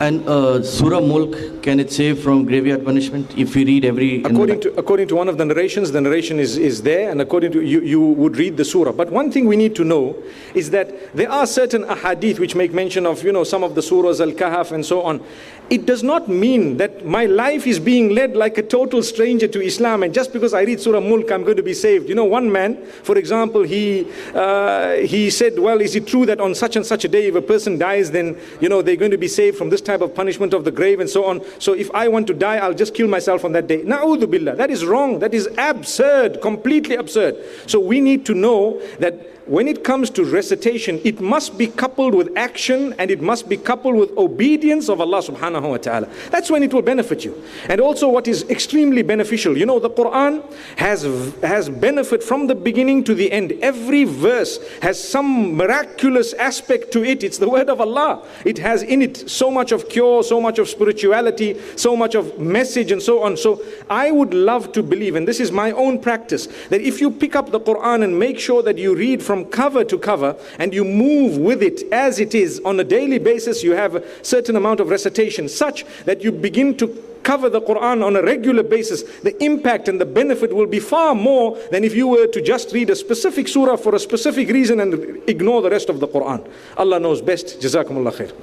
And Surah Mulk, can it save from graveyard punishment if we read every... According to one of the narration is there, and according to you would read the surah. But one thing we need to know is that there are certain ahadith which make mention of, some of the surahs, al-Kahf and so on. It does not mean that my life is being led like a total stranger to Islam, and just because I read Surah Mulk, I'm going to be saved. One man, for example, he said, well, is it true that on such and such a day, if a person dies, then, they're going to be saved from this type of punishment of the grave and so on. So if I want to die, I'll just kill myself on that day. Na'udhu billah. That is wrong. That is absurd, completely absurd. So we need to know that when it comes to recitation, it must be coupled with action, and it must be coupled with obedience of Allah subhanahu wa ta'ala. That's when it will benefit you. And also what is extremely beneficial, the Quran has benefit from the beginning to the end. Every verse has some miraculous aspect to it. It's the word of Allah. It has in it so much of cure, so much of spirituality, so much of message and so on. So I would love to believe, and this is my own practice, that if you pick up the Quran and make sure that you read from cover to cover and you move with it as it is on a daily basis, you have a certain amount of recitation such that you begin to cover the Quran on a regular basis, the impact and the benefit will be far more than if you were to just read a specific surah for a specific reason and ignore the rest of the Quran. Allah knows best. Jazakumullah khair.